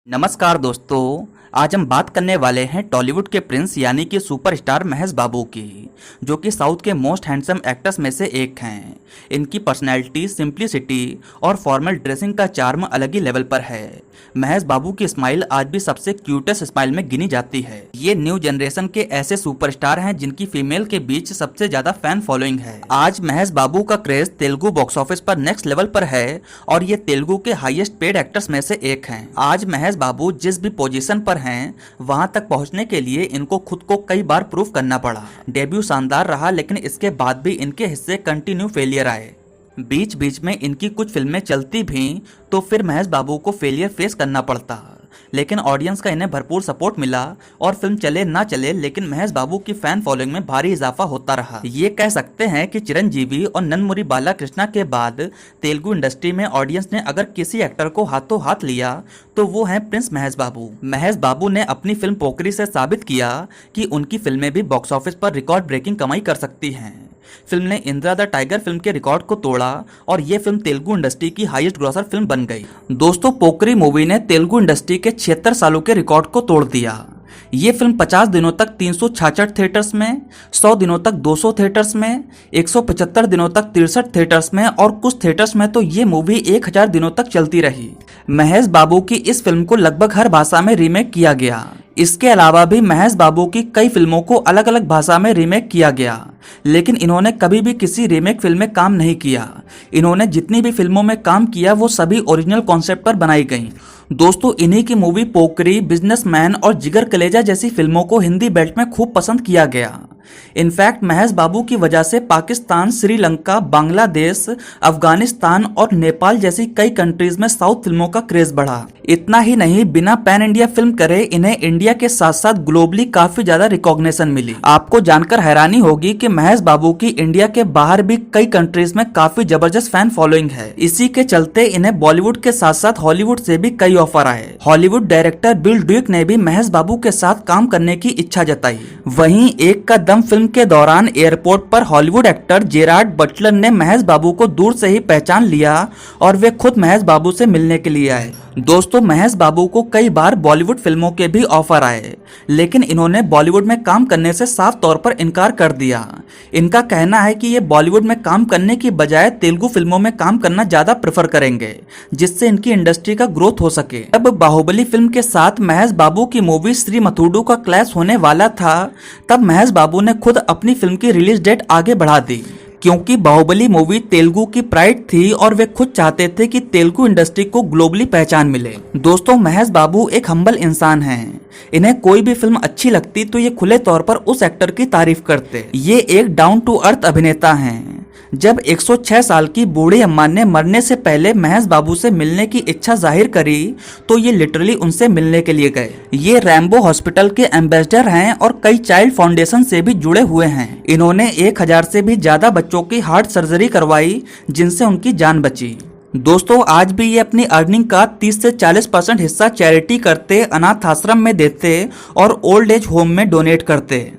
नमस्कार दोस्तों, आज हम बात करने वाले हैं टॉलीवुड के प्रिंस यानी कि सुपरस्टार महेश बाबू की, जो कि साउथ के मोस्ट हैंडसम एक्टर्स में से एक हैं। इनकी पर्सनैलिटी, सिंप्लिसिटी और फॉर्मल ड्रेसिंग का चार्म अलग ही लेवल पर है। महेश बाबू की स्माइल आज भी सबसे क्यूटेस्ट स्माइल में गिनी जाती है। ये न्यू जनरेशन के ऐसे सुपरस्टार हैं जिनकी फीमेल के बीच सबसे ज्यादा फैन फॉलोइंग है। आज महेश बाबू का क्रेज तेलुगु बॉक्स ऑफिस पर नेक्स्ट लेवल पर है और ये तेलुगु के हाईएस्ट पेड एक्टर्स में से एक हैं। आज महेश बाबू जिस भी पोजीशन पर हैं, वहां तक पहुंचने के लिए इनको खुद को कई बार प्रूव करना पड़ा। डेब्यू शानदार रहा, लेकिन इसके बाद भी इनके हिस्से कंटिन्यू फेलियर आए। बीच बीच में इनकी कुछ फिल्में चलती भी तो फिर महेश बाबू को फेलियर फेस करना पड़ता, लेकिन ऑडियंस का इन्हें भरपूर सपोर्ट मिला और फिल्म चले ना चले, लेकिन महेश बाबू की फैन फॉलोइंग में भारी इजाफा होता रहा। ये कह सकते हैं कि चिरंजीवी और नंदमुरी बालाकृष्णा के बाद तेलुगु इंडस्ट्री में ऑडियंस ने अगर किसी एक्टर को हाथों हाथ लिया तो वो हैं प्रिंस महेश बाबू। महेश बाबू ने अपनी फिल्म पोकरी से साबित किया कि उनकी फिल्में भी बॉक्स ऑफिस पर रिकॉर्ड ब्रेकिंग कमाई कर सकती हैं। फिल्म ने इंद्रा द टाइगर फिल्म के रिकॉर्ड को तोड़ा और ये फिल्म तेलुगु इंडस्ट्री की हाईएस्ट ग्रॉसर फिल्म बन गई। दोस्तों, पोकरी मूवी ने तेलुगु इंडस्ट्री के 76 सालों के रिकॉर्ड को तोड़ दिया। ये फिल्म 50 दिनों तक 366 थिएटर्स में, 100 दिनों तक 200 थिएटर्स में, 175 दिनों तक 63 थिएटर्स में और कुछ थिएटर्स में तो ये मूवी 1000 दिनों तक चलती रही। महेश बाबू की इस फिल्म को लगभग हर भाषा में रीमेक किया गया। इसके अलावा भी महेश बाबू की कई फिल्मों को अलग अलग भाषा में रीमेक किया गया, लेकिन इन्होंने कभी भी किसी रीमेक फिल्म में काम नहीं किया। इन्होंने जितनी भी फिल्मों में काम किया वो सभी ओरिजिनल कॉन्सेप्ट पर बनाई गई। दोस्तों, इन्हीं की मूवी पोकरी, बिजनेसमैन और जिगर कलेजा जैसी फिल्मों को हिंदी बेल्ट में खूब पसंद किया गया। इनफैक्ट महेश बाबू की वजह से पाकिस्तान, श्रीलंका, बांग्लादेश, अफगानिस्तान और नेपाल जैसी कई कंट्रीज में साउथ फिल्मों का क्रेज बढ़ा। इतना ही नहीं, बिना पैन इंडिया फिल्म करे इन्हें इंडिया के साथ साथ ग्लोबली काफी ज्यादा रिकॉग्निशन मिली। आपको जानकर हैरानी होगी कि महेश बाबू की इंडिया के बाहर भी कई कंट्रीज में काफी जबरदस्त फैन फॉलोइंग है। इसी के चलते इन्हें बॉलीवुड के साथ साथ हॉलीवुड से भी कई ऑफर आए। हॉलीवुड डायरेक्टर बिल ड्यूक ने भी महेश बाबू के साथ काम करने की इच्छा जताई। वहीं एक का दम फिल्म के दौरान एयरपोर्ट पर हॉलीवुड एक्टर जेरार्ड बटलर ने महेश बाबू को दूर से ही पहचान लिया और वे खुद महेश बाबू से मिलने के लिए आए। दोस्तों, महेश बाबू को कई बार बॉलीवुड फिल्मों के भी ऑफर आए, लेकिन इन्होंने बॉलीवुड में काम करने से साफ तौर पर इनकार कर दिया। इनका कहना है कि ये बॉलीवुड में काम करने की बजाय तेलुगु फिल्मों में काम करना ज्यादा प्रेफर करेंगे, जिससे इनकी इंडस्ट्री का ग्रोथ हो सके। अब बाहुबली फिल्म के साथ महेश बाबू की मूवी श्री मथुडू का क्लैश होने वाला था, तब महेश बाबू ने खुद अपनी फिल्म की रिलीज डेट आगे बढ़ा दी, क्योंकि बाहुबली मूवी तेलुगु की प्राइड थी और वे खुद चाहते थे कि तेलुगु इंडस्ट्री को ग्लोबली पहचान मिले। दोस्तों, महेश बाबू एक हम्बल इंसान हैं। इन्हें कोई भी फिल्म अच्छी लगती तो ये खुले तौर पर उस एक्टर की तारीफ करते। ये एक डाउन टू अर्थ अभिनेता हैं। जब 106 साल की बूढ़ी अम्मा ने मरने से पहले महेश बाबू से मिलने की इच्छा जाहिर करी तो ये लिटरली उनसे मिलने के लिए गए। ये रैम्बो हॉस्पिटल के एम्बेसडर हैं और कई चाइल्ड फाउंडेशन से भी जुड़े हुए हैं। इन्होंने 1000 से भी ज्यादा बच्चों की हार्ट सर्जरी करवाई, जिनसे उनकी जान बची। दोस्तों, आज भी ये अपनी अर्निंग का 30 से 40% हिस्सा चैरिटी करते, अनाथ आश्रम में देते और ओल्ड एज होम में डोनेट करते,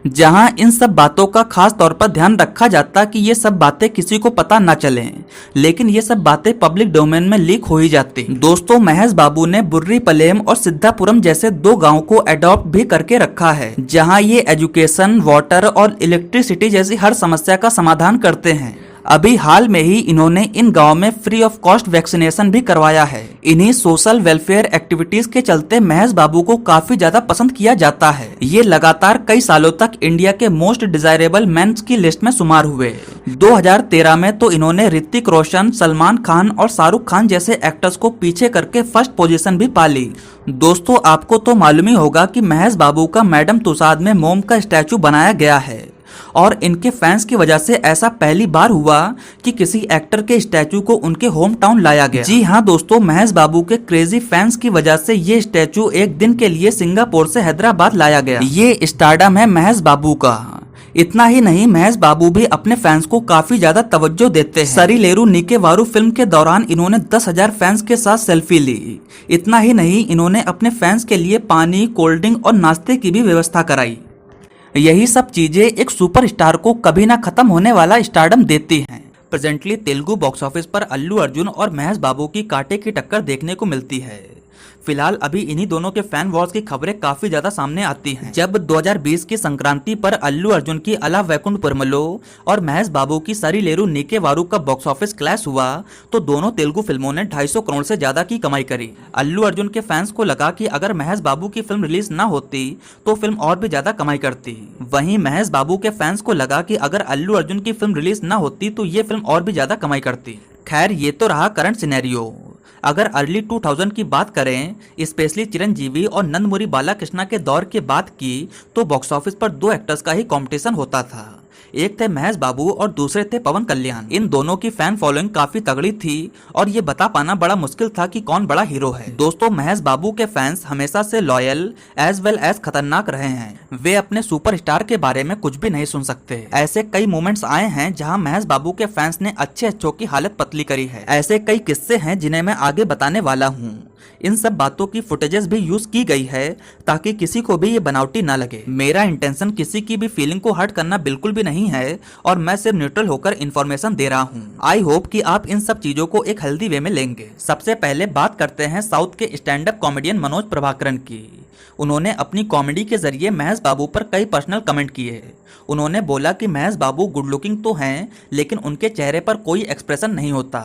जहां इन सब बातों का खास तौर पर ध्यान रखा जाता कि ये सब बातें किसी को पता ना चलें, लेकिन ये सब बातें पब्लिक डोमेन में लीक हो ही जाती। दोस्तों, महेश बाबू ने बुर्रीपलेम और सिद्धापुरम जैसे 2 गांवों को अडॉप्ट भी करके रखा है, जहां ये एजुकेशन, वाटर और इलेक्ट्रिसिटी जैसी हर समस्या का समाधान करते हैं। अभी हाल में ही इन्होंने इन गांव में फ्री ऑफ कॉस्ट वैक्सीनेशन भी करवाया है। इन्हीं सोशल वेलफेयर एक्टिविटीज के चलते महेश बाबू को काफी ज्यादा पसंद किया जाता है। ये लगातार कई सालों तक इंडिया के मोस्ट डिजायरेबल मेंस की लिस्ट में शुमार हुए। 2013 में तो इन्होंने ऋतिक रोशन, सलमान खान और शाहरुख खान जैसे एक्टर्स को पीछे करके फर्स्ट पोजीशन भी पा ली। दोस्तों, आपको तो मालूम ही होगा कि महेश बाबू का मैडम तुसाद में मोम का स्टैचू बनाया गया है और इनके फैंस की वजह से ऐसा पहली बार हुआ कि किसी एक्टर के स्टैचू को उनके होम टाउन लाया गया। जी हाँ दोस्तों, महेश बाबू के क्रेजी फैंस की वजह से ये स्टैचू एक दिन के लिए सिंगापुर से हैदराबाद लाया गया। ये स्टारडम है महेश बाबू का। इतना ही नहीं, महेश बाबू भी अपने फैंस को काफी ज्यादा तवज्जो देते हैं। सरीलेरू नीके वारू फिल्म के दौरान इन्होंने 10,000 फैंस के साथ सेल्फी ली। इतना ही नहीं, इन्होंने अपने फैंस के लिए पानी, कोल्ड ड्रिंक और नाश्ते की भी व्यवस्था कराई। यही सब चीजें एक सुपरस्टार को कभी ना खत्म होने वाला स्टारडम देती हैं। प्रेजेंटली तेलुगु बॉक्स ऑफिस पर अल्लू अर्जुन और महेश बाबू की कांटे की टक्कर देखने को मिलती है। फिलहाल अभी इन्हीं दोनों के फैन वॉर्स की खबरें काफी ज्यादा सामने आती हैं। जब 2020 की संक्रांति पर अल्लू अर्जुन की अला वैकुंठ पुरमलो और महेश बाबू की सरीलेरू नीके वारू का बॉक्स ऑफिस क्लैश हुआ तो दोनों तेलुगु फिल्मों ने 250 करोड़ से ज्यादा की कमाई करी। अल्लू अर्जुन के फैंस को लगा कि अगर महेश बाबू की फिल्म रिलीज ना होती तो फिल्म और भी ज्यादा कमाई करती। वहीं महेश बाबू के फैंस को लगा कि अगर अल्लू अर्जुन की फिल्म रिलीज ना होती तो ये फिल्म और भी ज्यादा कमाई करती। खैर ये तो रहा करंट सिनेरियो। अगर अर्ली 2000 की बात करें, स्पेशली चिरंजीवी और नंदमुरी बालाकृष्णा के दौर की बात की तो बॉक्स ऑफिस पर दो एक्टर्स का ही कंपटीशन होता था। एक थे महेश बाबू और दूसरे थे पवन कल्याण। इन दोनों की फैन फॉलोइंग काफी तगड़ी थी और ये बता पाना बड़ा मुश्किल था कि कौन बड़ा हीरो है। दोस्तों महेश बाबू के फैंस हमेशा से लॉयल एज वेल एज खतरनाक रहे हैं। वे अपने सुपरस्टार के बारे में कुछ भी नहीं सुन सकते। ऐसे कई मोमेंट्स आए हैं जहां महेश बाबू के फैंस ने अच्छे अच्छों की हालत पतली करी है। ऐसे कई किस्से हैं जिन्हें मैं आगे बताने वाला हूँ। इन सब बातों की फुटेजेस भी यूज की गई है ताकि किसी को भी ये बनावटी ना लगे। मेरा इंटेंशन किसी की भी फीलिंग को हर्ट करना बिल्कुल भी नहीं है और मैं सिर्फ न्यूट्रल होकर इन्फॉर्मेशन दे रहा हूँ। आई होप कि आप इन सब चीजों को एक हेल्दी वे में लेंगे। सबसे पहले बात करते हैं साउथ के stand up comedian Manoj Prabhakaran की। उन्होंने अपनी कॉमेडी के जरिए महेश बाबू पर कई पर्सनल कमेंट किए। उन्होंने बोला कि महेश बाबू गुड लुकिंग तो हैं लेकिन उनके चेहरे पर कोई एक्सप्रेशन नहीं होता।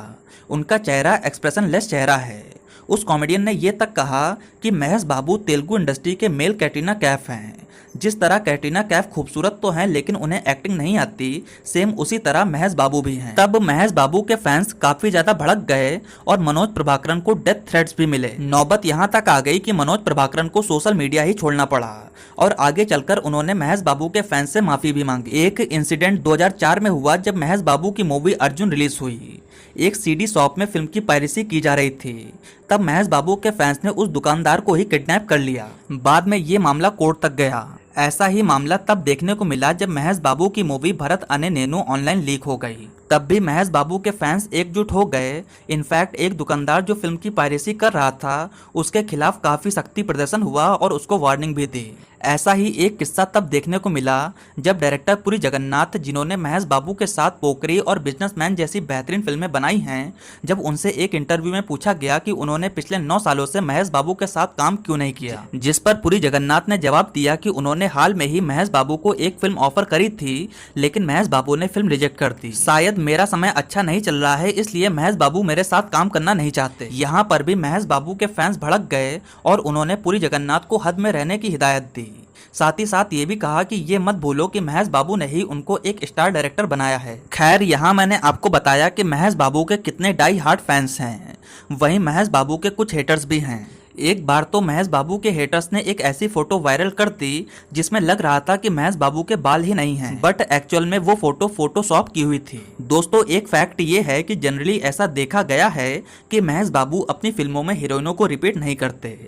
उनका चेहरा एक्सप्रेशन लेस चेहरा है। उस कॉमेडियन ने यह तक कहा कि महेश बाबू तेलुगु इंडस्ट्री के मेल कैटरीना कैफ हैं। जिस तरह कैटरीना कैफ खूबसूरत तो हैं लेकिन उन्हें एक्टिंग नहीं आती, सेम उसी तरह महेश बाबू भी हैं। तब महेश बाबू के फैंस काफी ज्यादा भड़क गए और मनोज प्रभाकरन को डेथ थ्रेट्स भी मिले। नौबत यहाँ तक आ गई कि मनोज प्रभाकरन को सोशल मीडिया ही छोड़ना पड़ा और आगे चलकर उन्होंने महेश बाबू के फैंस से माफी भी मांगी। एक इंसिडेंट 2004 में हुआ जब महेश बाबू की मूवी अर्जुन रिलीज हुई। एक सीडी शॉप में फिल्म की पायरेसी की जा रही थी। तब महेश बाबू के फैंस ने उस दुकानदार को ही किडनैप कर लिया। बाद में ये मामला कोर्ट तक गया। ऐसा ही मामला तब देखने को मिला जब महेश बाबू की मूवी भरत अने नेनू ऑनलाइन लीक हो गई। तब भी महेश बाबू के फैंस एकजुट हो गए। इनफैक्ट एक दुकानदार जो फिल्म की पायरेसी कर रहा था उसके खिलाफ काफी सख्ती प्रदर्शन हुआ और उसको वार्निंग भी दी। ऐसा ही एक किस्सा तब देखने को मिला जब डायरेक्टर पुरी जगन्नाथ, जिन्होंने महेश बाबू के साथ पोकरी और बिजनेसमैन जैसी बेहतरीन फिल्में बनाई हैं, जब उनसे एक इंटरव्यू में पूछा गया कि उन्होंने पिछले 9 सालों से महेश बाबू के साथ काम क्यों नहीं किया, जिस पर पुरी जगन्नाथ ने जवाब दिया कि उन्होंने हाल में ही महेश बाबू को एक फिल्म ऑफर करी थी लेकिन महेश बाबू ने फिल्म रिजेक्ट कर दी। शायद मेरा समय अच्छा नहीं चल रहा है इसलिए महेश बाबू मेरे साथ काम करना नहीं चाहते। यहाँ पर भी महेश बाबू के फैंस भड़क गए और उन्होंने पुरी जगन्नाथ को हद में रहने की हिदायत दी। साथ ही साथ ये भी कहा कि ये मत भूलो कि महेश बाबू ने ही उनको एक स्टार डायरेक्टर बनाया है। खैर यहाँ मैंने आपको बताया कि महेश बाबू के कितने डाई हार्ड फैंस हैं, वहीं महेश बाबू के कुछ हेटर्स भी हैं। एक बार तो महेश बाबू के हेटर्स ने एक ऐसी फोटो वायरल कर दी जिसमें लग रहा था कि महेश बाबू के बाल ही नहीं हैं, बट एक्चुअल में वो फोटो फोटोशॉप की हुई थी। दोस्तों एक फैक्ट ये है कि जनरली ऐसा देखा गया है कि महेश बाबू अपनी फिल्मों में हीरोइनों को रिपीट नहीं करते।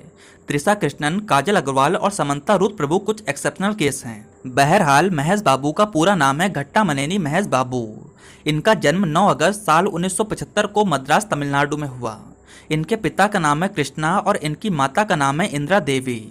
त्रिशा कृष्णन, काजल अग्रवाल और समंता रुथ प्रभु कुछ एक्सेप्शनल केस हैं। बहरहाल महेश बाबू का पूरा नाम है घट्टामनेनी महेश बाबू। इनका जन्म 9 अगस्त साल 1975 को मद्रास तमिलनाडु में हुआ। इनके पिता का नाम है कृष्णा और इनकी माता का नाम है इंदिरा देवी।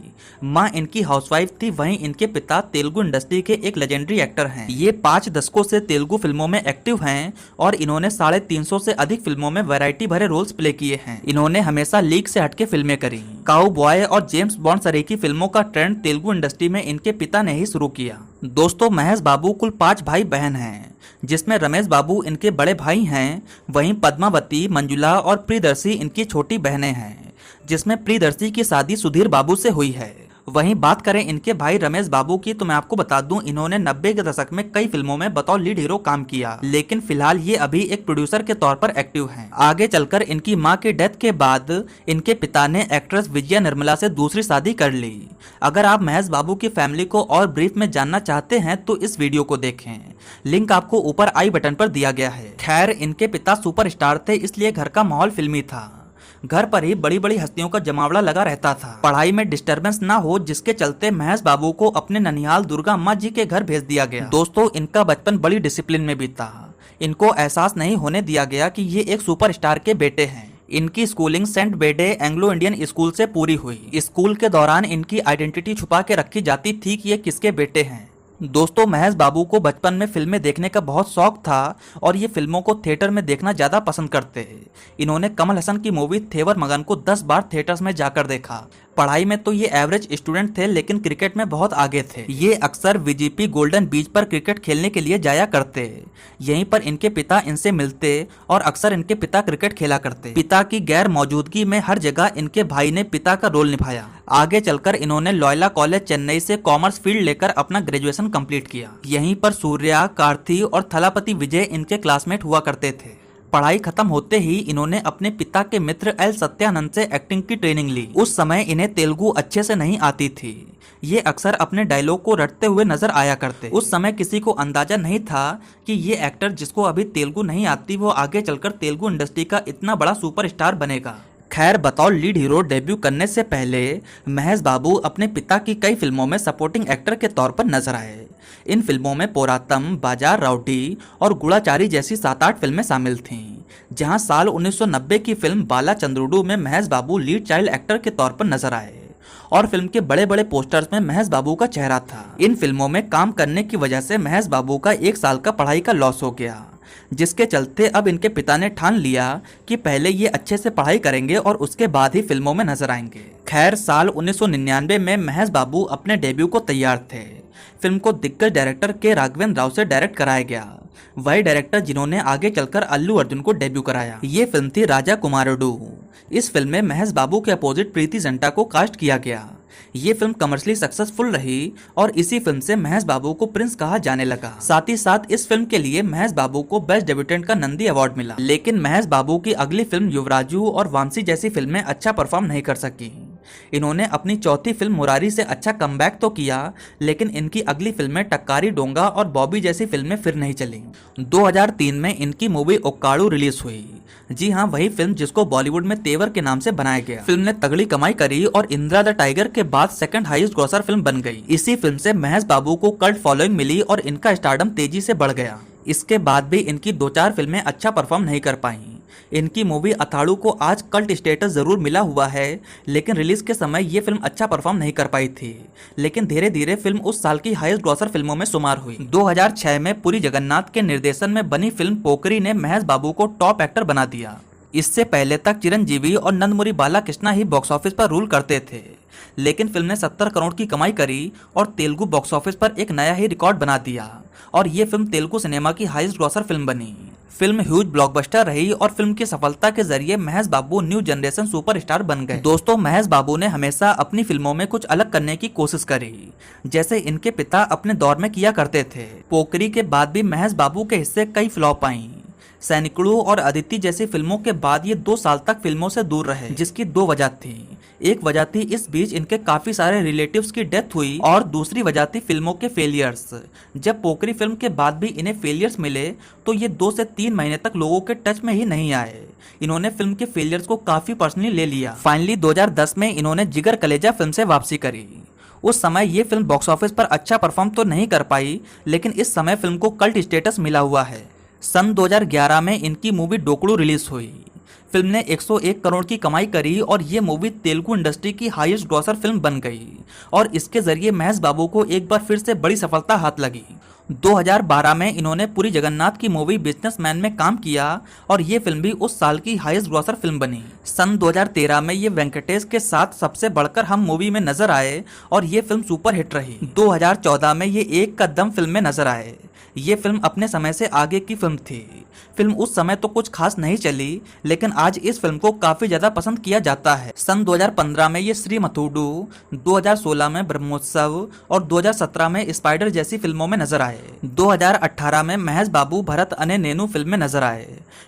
माँ इनकी हाउसवाइफ थी, वहीं इनके पिता तेलुगु इंडस्ट्री के एक लेजेंडरी एक्टर हैं। ये 5 दशकों से तेलुगु फिल्मों में एक्टिव हैं और इन्होंने 350 से अधिक फिल्मों में वैरायटी भरे रोल्स प्ले किए हैं। इन्होंने हमेशा लीग से हटके फिल्में करी। काउ बॉय और जेम्स बॉन्ड सरीकी फिल्मों का ट्रेंड तेलुगु इंडस्ट्री में इनके पिता ने ही शुरू किया। दोस्तों महेश बाबू कुल 5 भाई बहन हैं, जिसमें रमेश बाबू इनके बड़े भाई हैं, वहीं पद्मावती, मंजुला और प्रियदर्शी इनकी छोटी बहनें हैं, जिसमें प्रियदर्शी की शादी सुधीर बाबू से हुई है। वहीं बात करें इनके भाई रमेश बाबू की तो मैं आपको बता दूं इन्होंने 90 के दशक में कई फिल्मों में बतौर लीड हीरो काम किया, लेकिन फिलहाल ये अभी एक प्रोड्यूसर के तौर पर एक्टिव हैं। आगे चलकर इनकी मां के डेथ के बाद इनके पिता ने एक्ट्रेस विजया निर्मला से दूसरी शादी कर ली। अगर आप महेश बाबू की फैमिली को और ब्रीफ में जानना चाहते हैं तो इस वीडियो को देखें, लिंक आपको ऊपर आई बटन पर दिया गया है। खैर इनके पिता सुपरस्टार थे इसलिए घर का माहौल फिल्मी था। घर पर ही बड़ी बड़ी हस्तियों का जमावड़ा लगा रहता था। पढ़ाई में डिस्टरबेंस ना हो जिसके चलते महेश बाबू को अपने ननिहाल दुर्गा अम्मा जी के घर भेज दिया गया। दोस्तों इनका बचपन बड़ी डिसिप्लिन में बीता। इनको एहसास नहीं होने दिया गया कि ये एक सुपरस्टार के बेटे हैं। इनकी schooling Saint Bede Anglo Indian school से पूरी हुई। स्कूल के दौरान इनकी आइडेंटिटी छुपा के रखी जाती थी कि ये किसके बेटे हैं। दोस्तों, महेश बाबू को बचपन में फिल्में देखने का बहुत शौक था और ये फिल्मों को थिएटर में देखना ज़्यादा पसंद करते। इन्होंने कमल हसन की मूवी थेवर मगन को 10 बार थिएटर्स में जाकर देखा। पढ़ाई में तो ये एवरेज स्टूडेंट थे, लेकिन क्रिकेट में बहुत आगे थे। ये अक्सर वीजीपी गोल्डन बीच पर क्रिकेट खेलने के लिए जाया करते। यहीं पर इनके पिता इनसे मिलते और अक्सर इनके पिता क्रिकेट खेला करते। पिता की गैर मौजूदगी में हर जगह इनके भाई ने पिता का रोल निभाया। आगे चलकर इन्होंने लॉयला कॉलेज चेन्नई से कॉमर्स फील्ड लेकर अपना ग्रेजुएशन कंप्लीट किया। यहीं पर सूर्या, कार्ति और थलापति विजय इनके क्लासमेट हुआ करते थे। पढ़ाई खत्म होते ही इन्होंने अपने पिता के मित्र एल सत्यानंद से एक्टिंग की ट्रेनिंग ली। उस समय इन्हें तेलुगु अच्छे से नहीं आती थी। ये अक्सर अपने डायलॉग को रटते हुए नजर आया करते। उस समय किसी को अंदाजा नहीं था कि ये एक्टर जिसको अभी तेलुगु नहीं आती वो आगे चलकर तेलुगु इंडस्ट्री का इतना बड़ा सुपरस्टार बनेगा। खैर, बतौर लीड हीरो डेब्यू करने से पहले महेश बाबू अपने पिता की कई फिल्मों में सपोर्टिंग एक्टर के तौर पर नजर आए। इन फिल्मों में पोरातम, बाजार राउडी और गुड़ाचारी जैसी 7-8 फिल्में शामिल थीं, जहां साल 1990 की फिल्म बाला चंद्रुडू में महेश बाबू लीड चाइल्ड एक्टर के तौर पर नजर आए और फिल्म के बड़े बड़े पोस्टर्स में महेश बाबू का चेहरा था। इन फिल्मों में काम करने की वजह से महेश बाबू का 1 साल का पढ़ाई का लॉस हो गया, जिसके चलते अब इनके पिता ने ठान लिया कि पहले ये अच्छे से पढ़ाई करेंगे और उसके बाद ही फिल्मों में नजर आएंगे। खैर, साल 1999 में महेश बाबू अपने डेब्यू को तैयार थे। फिल्म को दिग्गज डायरेक्टर के राघवेंद्र राव से डायरेक्ट कराया गया, वही डायरेक्टर जिन्होंने आगे चलकर अल्लू अर्जुन को डेब्यू कराया। ये फिल्म थी राजा कुमारुडू। इस फिल्म में महेश बाबू के अपोजिट प्रीति जिंटा को कास्ट किया गया। ये फिल्म कमर्शियली सक्सेसफुल रही और इसी फिल्म से महेश बाबू को प्रिंस कहा जाने लगा। साथ ही साथ इस फिल्म के लिए महेश बाबू को बेस्ट डेब्यूटेंट का नंदी अवार्ड मिला। लेकिन महेश बाबू की अगली फिल्म युवराजू और वामसी जैसी फिल्में अच्छा परफॉर्म नहीं कर सकी। इन्होंने अपनी चौथी फिल्म मुरारी से अच्छा कमबैक तो किया, लेकिन इनकी अगली फिल्में टक्कारी डोंगा और बॉबी जैसी फिल्में फिर नहीं चली। 2003 में इनकी मूवी ओक्काडू रिलीज हुई। जी हाँ, वही फिल्म जिसको बॉलीवुड में तेवर के नाम से बनाया गया। फिल्म ने तगड़ी कमाई करी और इंदिरा द टाइगर के बाद सेकंड हाईएस्ट ग्रॉसर फिल्म बन गई। इसी फिल्म से महेश बाबू को कल्ट फॉलोइंग मिली और इनका स्टारडम तेजी से बढ़ गया। इसके बाद भी इनकी 2-4 फिल्में अच्छा परफॉर्म नहीं कर पाई। इनकी मूवी अथाड़ू को आज कल्ट स्टेटस जरूर मिला हुआ है, लेकिन रिलीज के समय ये फिल्म अच्छा परफॉर्म नहीं कर पाई थी। लेकिन धीरे धीरे फिल्म उस साल की हाईएस्ट ग्रॉसर फिल्मों में शुमार हुई। 2006 में पुरी जगन्नाथ के निर्देशन में बनी फिल्म पोकरी ने महेश बाबू को टॉप एक्टर बना दिया। इससे पहले तक चिरंजीवी और नंदमुरी बालाकृष्णा ही बॉक्स ऑफिस पर रूल करते थे, लेकिन फिल्म ने 70 करोड़ की कमाई करी और तेलुगु बॉक्स ऑफिस पर एक नया ही रिकॉर्ड बना दिया और ये फिल्म तेलुगु सिनेमा की हाईएस्ट ग्रॉसर फिल्म बनी। फिल्म ह्यूज ब्लॉकबस्टर रही और फिल्म की सफलता के जरिए महेश बाबू न्यू जनरेशन सुपरस्टार बन गए। दोस्तों, महेश बाबू ने हमेशा अपनी फिल्मों में कुछ अलग करने की कोशिश करी, जैसे इनके पिता अपने दौर में किया करते थे। पोकरी के बाद भी महेश बाबू के हिस्से कई फ्लॉप आई। सैनिकुड़ू और अदिति जैसी फिल्मों के बाद ये 2 साल तक फिल्मों से दूर रहे, जिसकी 2 वजह थी। एक वजह थी इस बीच इनके काफी सारे रिलेटिव्स की डेथ हुई और दूसरी वजह थी फिल्मों के फेलियर्स। जब पोकरी फिल्म के बाद भी इन्हें फेलियर्स मिले तो ये 2 से 3 महीने तक लोगों के टच में ही नहीं आए। इन्होंने फिल्म के फेलियर्स को काफी पर्सनली ले लिया। फाइनली 2010 में इन्होंने जिगर कलेजा फिल्म से वापसी करी। उस समय ये फिल्म बॉक्स ऑफिस पर अच्छा परफॉर्म तो नहीं कर पाई, लेकिन इस समय फिल्म को कल्ट स्टेटस मिला हुआ है। सन 2011 में इनकी मूवी डोकड़ू रिलीज हुई। फिल्म ने 101 करोड़ की कमाई करी और ये मूवी तेलुगु इंडस्ट्री की हाईएस्ट ग्रॉसर फिल्म बन गई और इसके जरिए महेश बाबू को एक बार फिर से बड़ी सफलता हाथ लगी। 2012 में इन्होंने पुरी जगन्नाथ की मूवी बिजनेसमैन में काम किया और ये फिल्म भी उस साल की हाईएस्ट ग्रॉसर फिल्म बनी। सन 2013 में ये वेंकटेश के साथ सबसे बढ़कर हम मूवी में नजर आए और ये फिल्म सुपर हिट रही। 2014 में ये एक का दम फिल्म में नजर आए। ये फिल्म अपने समय से आगे की फिल्म थी। फिल्म उस समय तो कुछ खास नहीं चली, लेकिन आज इस फिल्म को काफी ज्यादा पसंद किया जाता है। सन 2015 में ये श्री मथुडू, 2016 में ब्रह्मोत्सव और 2017 में स्पाइडर जैसी फिल्मों में नजर आए। 2018 में महेश बाबू भरत अने नेनू फिल्म में नजर आए।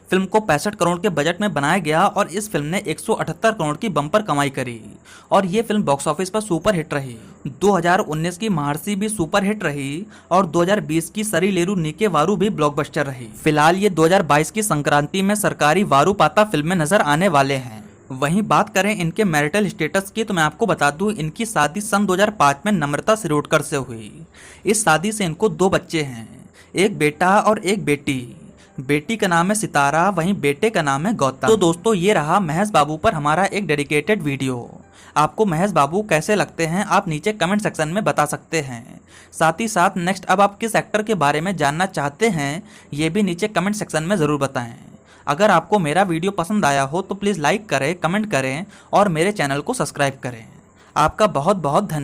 फिल्म को 65 करोड़ के बजट में बनाया गया और इस फिल्म ने 178 करोड़ की बम्पर कमाई करी और ये फिल्म बॉक्स ऑफिस पर सुपर हिट रही। 2019 की महर्षि भी सुपर हिट रही और 2020 की सरीलेरू नीके वारू भी ब्लॉकबस्टर रही। फिलहाल ये 2022 की संक्रांति में सरकारी वारू पाता फिल्म में नजर आने वाले हैं। वहीं बात करें इनके मैरिटल स्टेटस की तो मैं आपको बता दूं, इनकी शादी सन 2005 में नम्रता शिरोडकर से हुई। इस शादी से इनको 2 बच्चे हैं, एक बेटा और एक बेटी। बेटी का नाम है सितारा, वहीं बेटे का नाम है गौतम। तो दोस्तों, ये रहा महेश बाबू पर हमारा एक डेडिकेटेड वीडियो। आपको महेश बाबू कैसे लगते हैं आप नीचे कमेंट सेक्शन में बता सकते हैं। साथ ही साथ नेक्स्ट अब आप किस एक्टर के बारे में जानना चाहते हैं ये भी नीचे कमेंट सेक्शन में ज़रूर बताएं। अगर आपको मेरा वीडियो पसंद आया हो तो प्लीज़ लाइक करें, कमेंट करें और मेरे चैनल को सब्सक्राइब करें। आपका बहुत बहुत धन्यवाद।